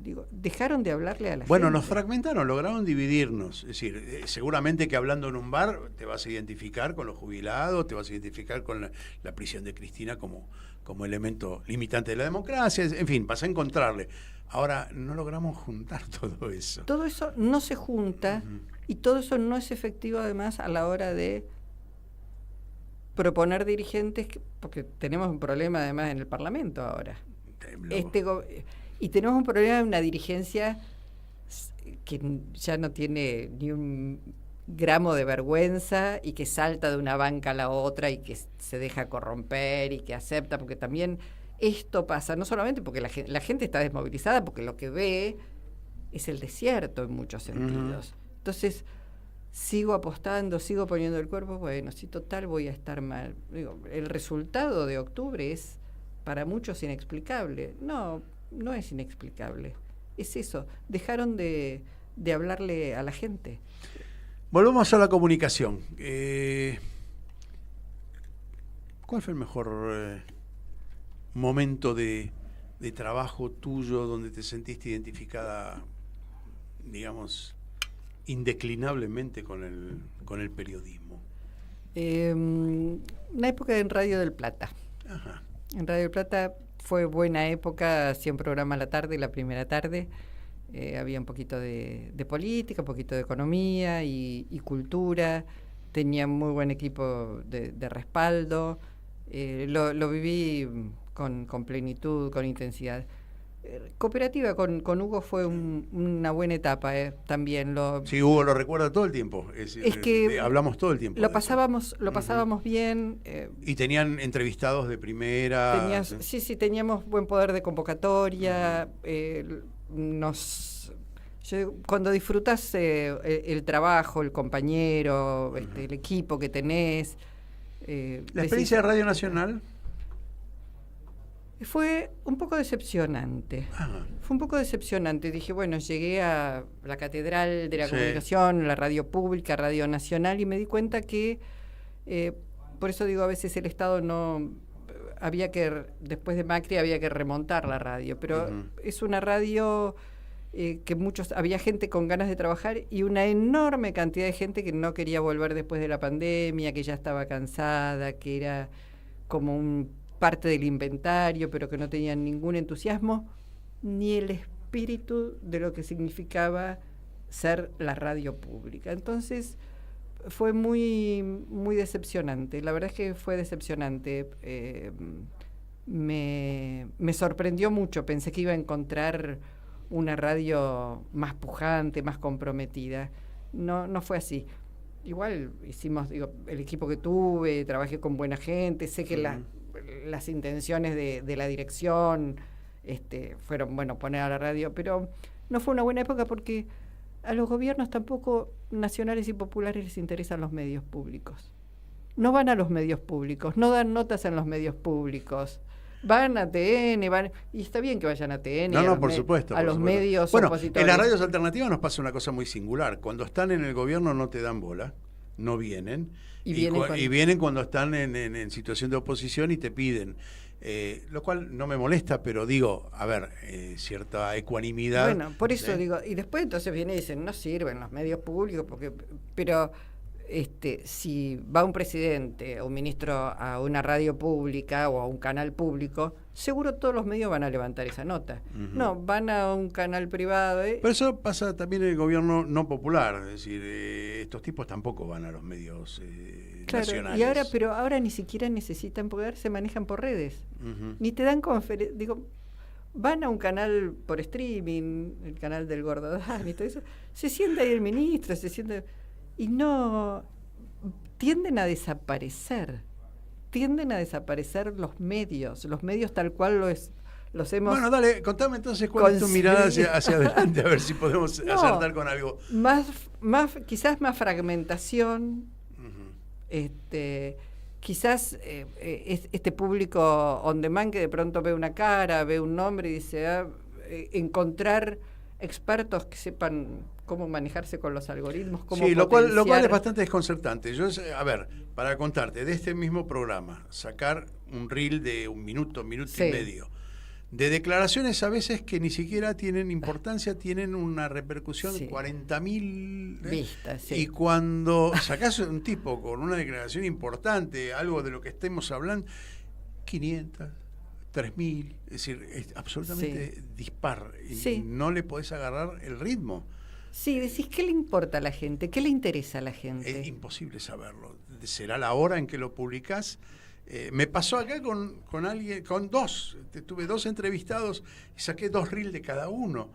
Digo, dejaron de hablarle a la gente. Bueno, nos fragmentaron, lograron dividirnos. Es decir, seguramente que hablando en un bar te vas a identificar con los jubilados, te vas a identificar con la prisión de Cristina como elemento limitante de la democracia. En fin, vas a encontrarle. Ahora, no logramos juntar todo eso. Todo eso no se junta y todo eso no es efectivo además a la hora de proponer dirigentes, porque tenemos un problema además en el Parlamento ahora. Y tenemos un problema de una dirigencia que ya no tiene ni un gramo de vergüenza y que salta de una banca a la otra y que se deja corromper y que acepta, porque también esto pasa, no solamente porque la gente está desmovilizada, porque lo que ve es el desierto en muchos sentidos. Entonces, sigo apostando, sigo poniendo el cuerpo, bueno, si total voy a estar mal. Digo, el resultado de octubre es para muchos inexplicable. No es inexplicable. Es eso. Dejaron de hablarle a la gente. Volvemos a la comunicación. ¿Cuál fue el mejor momento de trabajo tuyo donde te sentiste identificada, digamos, indeclinablemente con el periodismo? Una época en Radio del Plata. Ajá. En Radio del Plata fue buena época, hacía un programa a la tarde, la primera tarde. Había un poquito de política, un poquito de economía y cultura. Tenía muy buen equipo de respaldo. Lo viví con plenitud, con intensidad. Cooperativa con Hugo fue una buena etapa también. Sí, Hugo lo recuerda todo el tiempo. Es que hablamos todo el tiempo. Lo pasábamos bien. Y tenían entrevistados de primera. Sí, teníamos buen poder de convocatoria. Cuando disfrutas el trabajo, el compañero, el equipo que tenés. ¿La experiencia de Radio Nacional? Fue un poco decepcionante. Fue un poco decepcionante. Dije, bueno, llegué a la catedral de la comunicación, la radio pública, Radio Nacional, y me di cuenta que, por eso digo, a veces el Estado después de Macri había que remontar la radio, pero es una radio que había gente con ganas de trabajar y una enorme cantidad de gente que no quería volver después de la pandemia, que ya estaba cansada, que era como parte del inventario, pero que no tenían ningún entusiasmo, ni el espíritu de lo que significaba ser la radio pública. Entonces fue muy, muy decepcionante. La verdad es que fue decepcionante. Me sorprendió mucho. Pensé que iba a encontrar una radio más pujante, más comprometida. No fue así. Igual hicimos, el equipo que tuve, trabajé con buena gente, sé que las intenciones de la dirección fueron, poner a la radio, pero no fue una buena época porque a los gobiernos tampoco nacionales y populares les interesan los medios públicos. No van a los medios públicos, no dan notas en los medios públicos. Van a TN, y está bien que vayan a TN, por supuesto. A los medios opositores. En las radios alternativas nos pasa una cosa muy singular. Cuando están en el gobierno no te dan bola, no vienen. Y vienen cuando están en situación de oposición y te piden. Lo cual no me molesta, pero digo, cierta ecuanimidad. Bueno, por eso digo, y después entonces vienen y dicen, no sirven los medios públicos, pero si va un presidente o un ministro a una radio pública o a un canal público, seguro todos los medios van a levantar esa nota. No, van a un canal privado. Pero eso pasa también en el gobierno no popular, es decir, estos tipos tampoco van a los medios nacionales. Y ahora ni siquiera necesitan poder, se manejan por redes. Ni te dan conferencias, van a un canal por streaming, el canal del Gordo Dan y todo eso, se sienta ahí el ministro, y no, tienden a desaparecer los medios tal cual los hemos... Bueno, dale, contame entonces cuál es tu mirada hacia adelante, a ver si podemos acertar con algo. Quizás más fragmentación, quizás este público on demand que de pronto ve una cara, ve un nombre y dice, encontrar expertos que sepan cómo manejarse con los algoritmos, cómo lo cual es bastante desconcertante. Para contarte, de este mismo programa, sacar un reel de un minuto y medio, de declaraciones a veces que ni siquiera tienen importancia, tienen una repercusión de 40.000 vistas. Y cuando sacás un tipo con una declaración importante, algo de lo que estemos hablando, 500, 3.000, es decir, es absolutamente dispar. Y no le podés agarrar el ritmo. Sí, decís, ¿qué le importa a la gente? ¿Qué le interesa a la gente? Es imposible saberlo. ¿Será la hora en que lo publicás? Me pasó acá con alguien, tuve 2 entrevistados y saqué 2 reels de cada uno.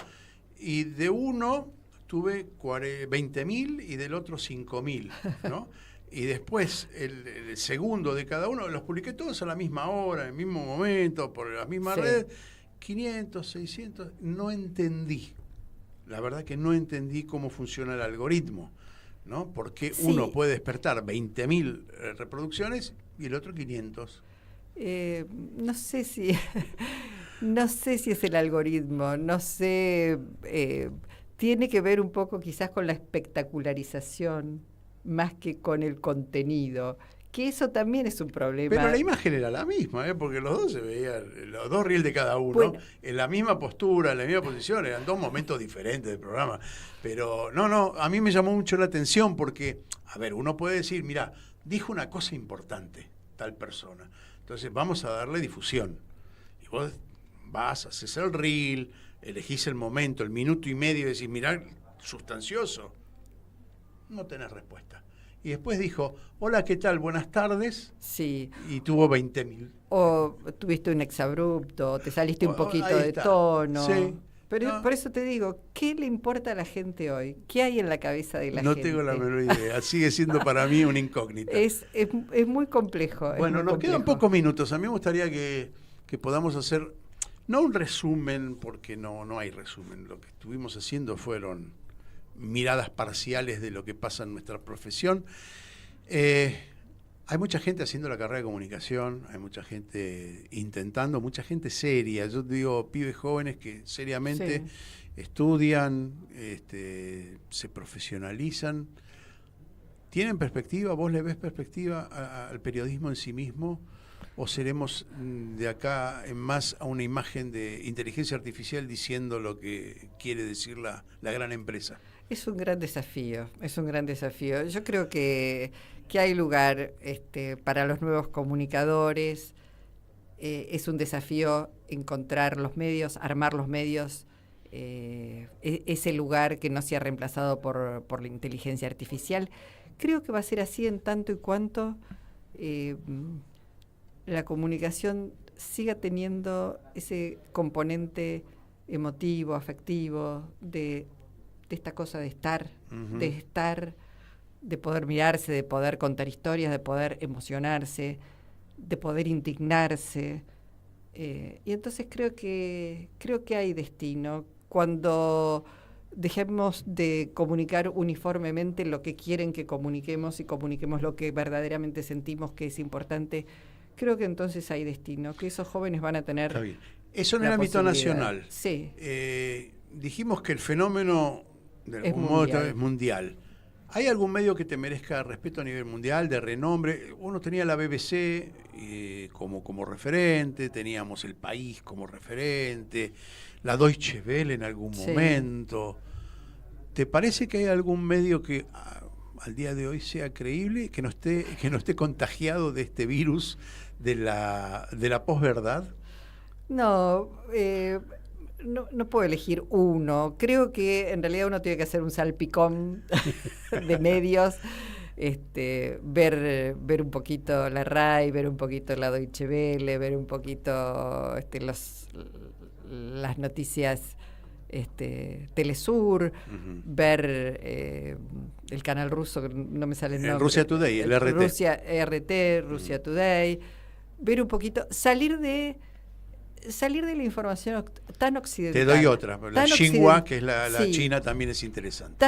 Y de uno tuve 20.000 y del otro 5.000, ¿no? Y después el segundo de cada uno los publiqué todos a la misma hora, en el mismo momento, por las mismas redes. 500, 600, no entendí. La verdad que no entendí cómo funciona el algoritmo, ¿no? Porque uno puede despertar 20.000 reproducciones y el otro 500. No sé si es el algoritmo, no sé. Tiene que ver un poco quizás con la espectacularización más que con el contenido. Que eso también es un problema. Pero la imagen era la misma, porque los dos se veían, los 2 reels de cada uno, en la misma postura, en la misma posición, eran 2 momentos diferentes del programa. Pero a mí me llamó mucho la atención porque, uno puede decir, mira, dijo una cosa importante tal persona, entonces vamos a darle difusión. Y vos vas, haces el reel, elegís el momento, el minuto y medio, y decís, mirá, sustancioso. No tenés respuesta. y después dijo, hola, ¿qué tal? Buenas tardes. Sí. Y tuvo 20.000. O tuviste un exabrupto, te saliste un poquito ahí de está. tono. Sí. Pero No. por eso te digo, ¿qué le importa a la gente hoy? ¿Qué hay en la cabeza de la No gente? tengo la menor idea. Sigue siendo para mí una incógnita. Es muy complejo. Bueno, nos quedan complejo. pocos minutos. A mí me gustaría que podamos hacer, no un resumen, porque no hay resumen. Lo que estuvimos haciendo fueron miradas parciales de lo que pasa en nuestra profesión. Hay mucha gente haciendo la carrera de comunicación, hay mucha gente intentando, mucha gente seria. Yo digo, pibes jóvenes que seriamente estudian, se profesionalizan. ¿Tienen perspectiva? ¿Vos le ves perspectiva al periodismo en sí mismo? ¿O seremos de acá en más a una imagen de inteligencia artificial diciendo lo que quiere decir la gran empresa? Es un gran desafío, es un gran desafío. Yo creo que hay lugar para los nuevos comunicadores. Es un desafío encontrar los medios, armar los medios, ese lugar que no sea reemplazado por la inteligencia artificial. Creo que va a ser así en tanto y cuanto la comunicación siga teniendo ese componente emotivo, afectivo, de esta cosa de estar, de poder mirarse, de poder contar historias, de poder emocionarse, de poder indignarse. Y entonces creo que hay destino. Cuando dejemos de comunicar uniformemente lo que quieren que comuniquemos y comuniquemos lo que verdaderamente sentimos que es importante, creo que entonces hay destino, que esos jóvenes van a tener... Está bien. Eso en el ámbito nacional. Sí. Dijimos que el fenómeno de algún modo es mundial. ¿Hay algún medio que te merezca respeto a nivel mundial, de renombre? Uno tenía la BBC como referente, teníamos El País como referente, la Deutsche Welle en algún momento. ¿Te parece que hay algún medio que al día de hoy sea creíble, que no esté contagiado de este virus de la posverdad? No, no puedo elegir uno. Creo que en realidad uno tiene que hacer un salpicón de medios, ver un poquito la RAI, ver un poquito la Deutsche Welle, ver un poquito las noticias Telesur, ver el canal ruso, que no me sale el nombre. Rusia Today, el RT. Rusia Today, ver un poquito, salir de la información tan occidental. Te doy otra, la Xinhua, que es la China, también es interesante.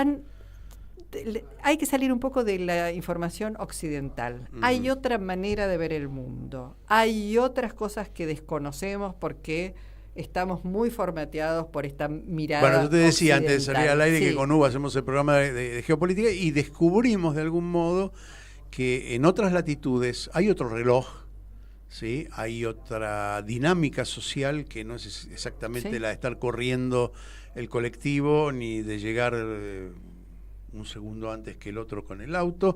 Hay que salir un poco de la información occidental. Hay otra manera de ver el mundo. Hay otras cosas que desconocemos porque estamos muy formateados por esta mirada. Bueno, yo te decía antes de salir al aire que con Hugo hacemos el programa de geopolítica y descubrimos de algún modo que en otras latitudes hay otro reloj, ¿sí? Hay otra dinámica social que no es exactamente la de estar corriendo el colectivo ni de llegar un segundo antes que el otro con el auto,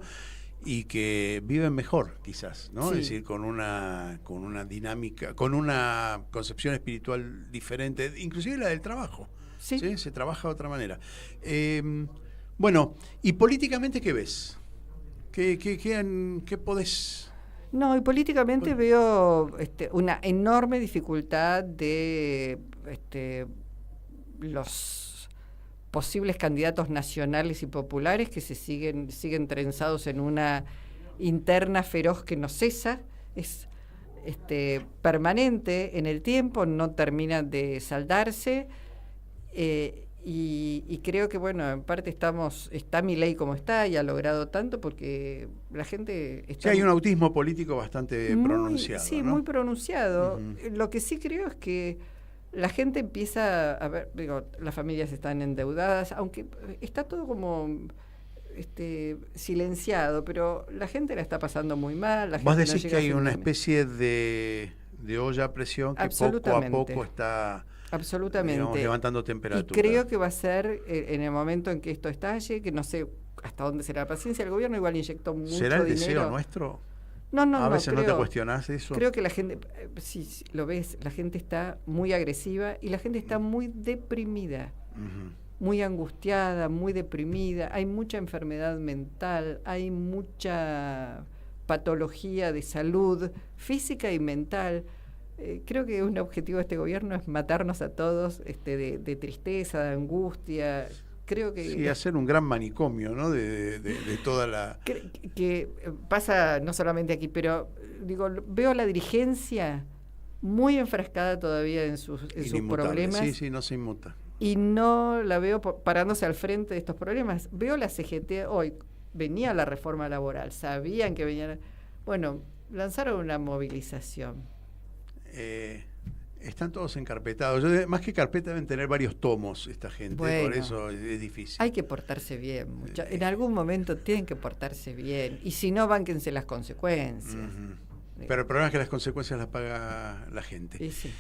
y que viven mejor quizás, ¿no? Es decir, con una dinámica, con una concepción espiritual diferente, inclusive la del trabajo. ¿Sí? Se trabaja de otra manera. Bueno, ¿y políticamente qué ves? ¿Qué podés...? No, y políticamente veo una enorme dificultad de los posibles candidatos nacionales y populares que se siguen trenzados en una interna feroz que no cesa, es permanente en el tiempo, no termina de saldarse, y creo que, bueno, en parte está Milei como está y ha logrado tanto porque la gente está... Sí, hay un autismo político bastante pronunciado. Sí, ¿no? Muy pronunciado. Lo que sí creo es que la gente empieza a ver, las familias están endeudadas, aunque está todo como silenciado, pero la gente la está pasando muy mal. Vos decís que hay una especie de olla a presión que poco a poco está digamos, levantando temperatura. Y creo que va a ser en el momento en que esto estalle, que no sé hasta dónde será la paciencia. El gobierno igual inyectó mucho dinero. ¿Será el deseo nuestro? No, a veces no te cuestionás eso. Creo que la gente, si lo ves, la gente está muy agresiva y la gente está muy deprimida. muy angustiada, muy deprimida, hay mucha enfermedad mental, hay mucha patología de salud física y mental. Creo que un objetivo de este gobierno es matarnos a todos de tristeza, de angustia. Creo que sí, hacer un gran manicomio, ¿no? de toda la... Que pasa no solamente aquí, pero digo, veo la dirigencia muy enfrascada todavía en sus problemas. Sí, no se inmuta. Y no la veo parándose al frente de estos problemas. Veo la CGT hoy, venía la reforma laboral, sabían que venía... Bueno, lanzaron una movilización. Están todos encarpetados. Más que carpeta deben tener varios tomos esta gente, bueno, por eso es difícil. Hay que portarse bien. En algún momento tienen que portarse bien. Y si no, bánquense las consecuencias. Uh-huh. Pero el problema es que las consecuencias las paga la gente. Sí.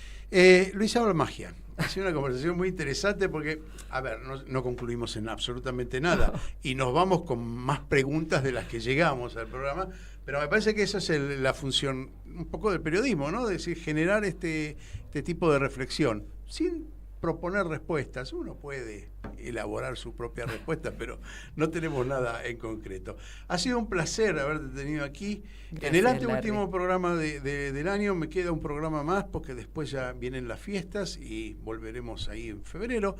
Luis habla magia. Ha sido una conversación muy interesante porque, a ver, no concluimos en absolutamente nada y nos vamos con más preguntas de las que llegamos al programa, pero me parece que esa es la función un poco del periodismo, ¿no? Es decir, generar este tipo de reflexión sin proponer respuestas. Uno puede elaborar su propia respuesta, pero no tenemos nada en concreto. Ha sido un placer haberte tenido aquí. Gracias, en el anteúltimo programa del año me queda un programa más porque después ya vienen las fiestas y volveremos ahí en febrero.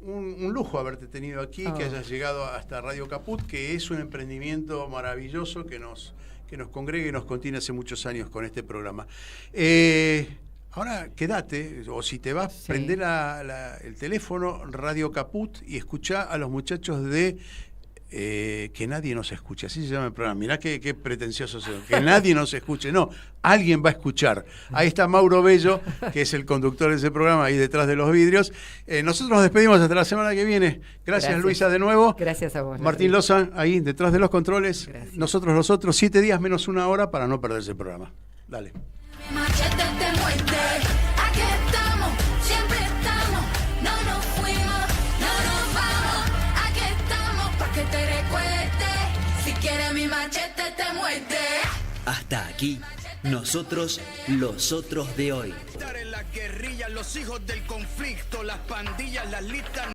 Un lujo haberte tenido aquí, que hayas llegado hasta Radio Caput, que es un emprendimiento maravilloso que nos congrega y nos contiene hace muchos años con este programa. Ahora quédate, o si te vas, prende el teléfono Radio Caput y escuchá a los muchachos de Que Nadie Nos Escuche. Así se llama el programa. Mirá qué pretencioso es. Que nadie nos escuche. No, alguien va a escuchar. Ahí está Mauro Bello, que es el conductor de ese programa, ahí detrás de los vidrios. Nosotros nos despedimos hasta la semana que viene. Gracias Luisa, de nuevo. Gracias a vos. Martín Loza, ahí detrás de los controles. Gracias. Nosotros los otros 7 días menos 1 hora para no perderse el programa. Dale. Machete te muerde, aquí estamos, siempre estamos, no nos fuimos, no nos vamos, aquí estamos pa' que te recuerde, si quieres mi machete te muerde. Hasta aquí, nosotros los otros de hoy. En la guerrilla, los hijos del conflicto, las pandillas, las listas.